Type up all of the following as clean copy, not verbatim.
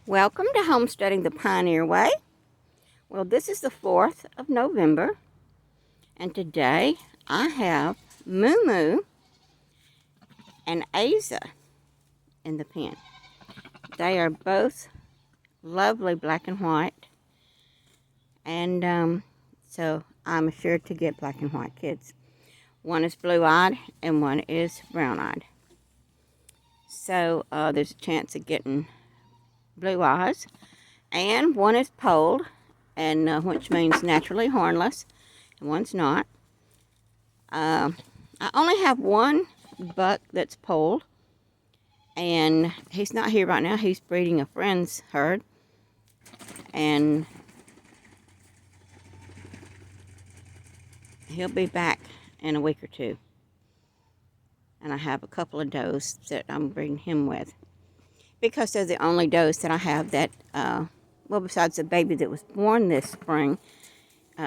Welcome to Homesteading the Pioneer Way. Well, this is the 4th of November, and today I have Moo Moo and Asa in the pen. They are both lovely black and white, and so I'm sure to get black and white kids. One is blue-eyed and one is brown-eyed. So there's a chance of getting blue eyes, and one is polled, and which means naturally hornless, and one's not. I only have one buck that's polled, and he's not here right now. He's breeding a friend's herd, and he'll be back in a week or two. And I have a couple of does that I'm breeding him with, because they're the only does that I have that, well, besides the baby that was born this spring,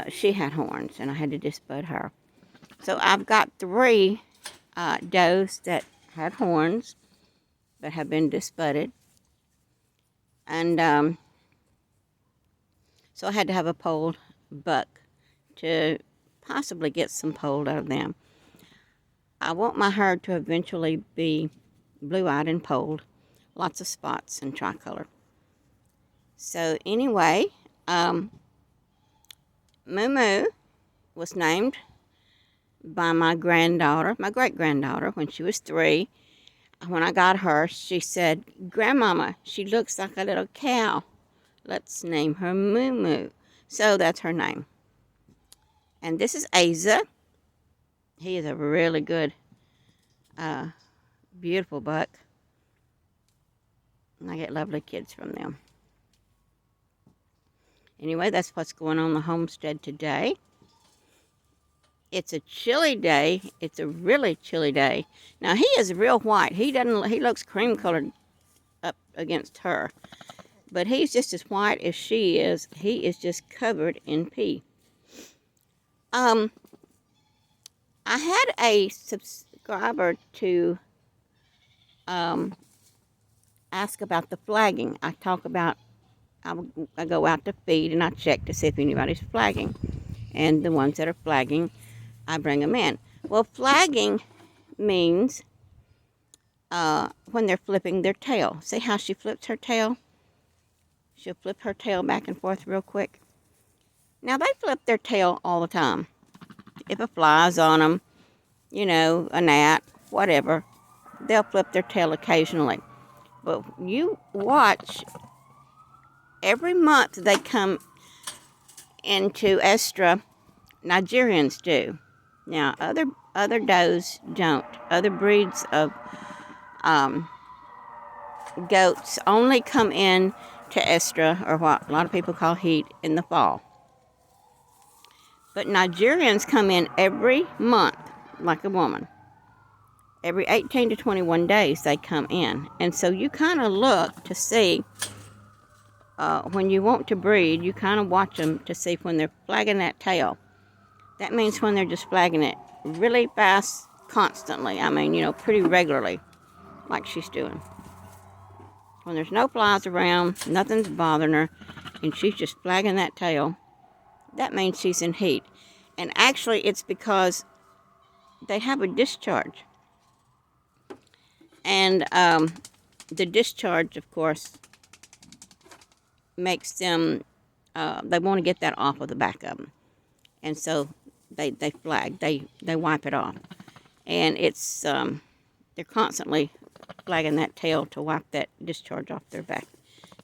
she had horns, and I had to disbud her. So I've got 3 does that had horns that have been disbudded, and so I had to have a polled buck to possibly get some polled out of them. I want my herd to eventually be blue-eyed and polled, lots of spots and tricolor. So anyway, Moo Moo was named by my granddaughter, my great-granddaughter, when she was 3. When I got her, she said, "Grandmama, she looks like a little cow. Let's name her Moo Moo." So that's her name. And this is Asa. He is a really good, beautiful buck. And I get lovely kids from them. Anyway, that's what's going on in the homestead today. It's a chilly day. It's a really chilly day. Now, he is real white. He looks cream colored up against her. But he's just as white as she is. He is just covered in pee. I had a subscriber to ask about the flagging. I go out to feed and I check to see if anybody's flagging. And the ones that are flagging, I bring them in. Well, flagging means when they're flipping their tail. See how she flips her tail? She'll flip her tail back and forth real quick. Now, they flip their tail all the time. If a fly's on them, you know, a gnat, whatever, they'll flip their tail occasionally. But you watch, every month they come into estrus, Nigerians do. Now, other does don't. Other breeds of goats only come in to estrus, or what a lot of people call heat, in the fall. But Nigerians come in every month, like a woman. Every 18 to 21 days they come in. And so you kind of look to see, when you want to breed, you kind of watch them to see when they're flagging that tail. That means when they're just flagging it really fast, constantly. I mean, you know, pretty regularly, like she's doing. When there's no flies around, nothing's bothering her, and she's just flagging that tail, that means she's in heat. And actually, it's because they have a discharge. And the discharge, of course, makes them, they want to get that off of the back of them. And so they flag, they wipe it off. And it's, they're constantly flagging that tail to wipe that discharge off their back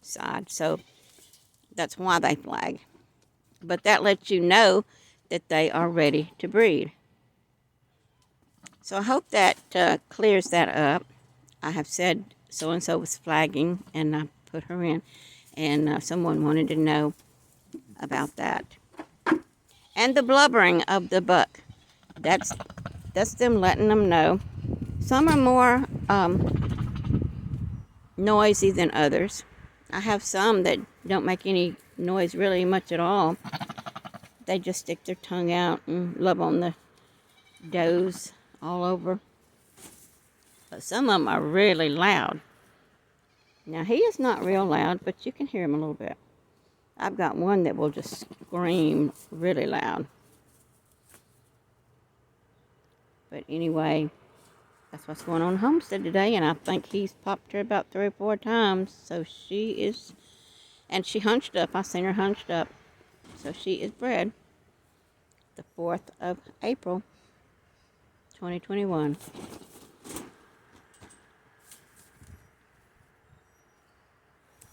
side. So that's why they flag. But that lets you know that they are ready to breed. So I hope that clears that up. I have said so-and-so was flagging, and I put her in. And someone wanted to know about that. And the blubbering of the buck. That's them letting them know. Some are more noisy than others. I have some that don't make any noise really much at all. They just stick their tongue out and love on the does all over. But some of them are really loud. Now, he is not real loud, but you can hear him a little bit. I've got one that will just scream really loud. But anyway, that's what's going on Homestead today, and I think he's popped her about 3 or 4 times. So she is, and she hunched up. I seen her hunched up. So she is bred the 4th of April, 2021.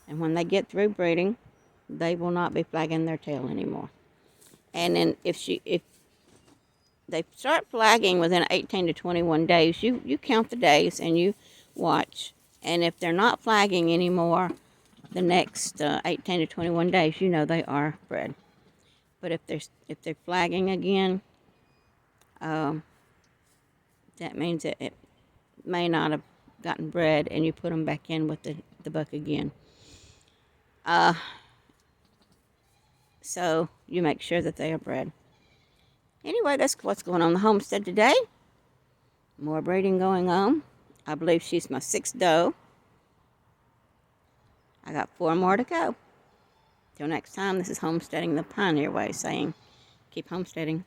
And when they get through breeding, they will not be flagging their tail anymore. And then if they start flagging within 18 to 21 days, you count the days and you watch. And if they're not flagging anymore the next 18 to 21 days, you know they are bred. But if they're flagging again, that means that it may not have gotten bred, and you put them back in with the buck again. So you make sure that they are bred. Anyway, that's what's going on the homestead today. More breeding going on. I believe she's my 6th doe. I got 4 more to go. Till next time, this is Homesteading the Pioneer Way saying, keep homesteading.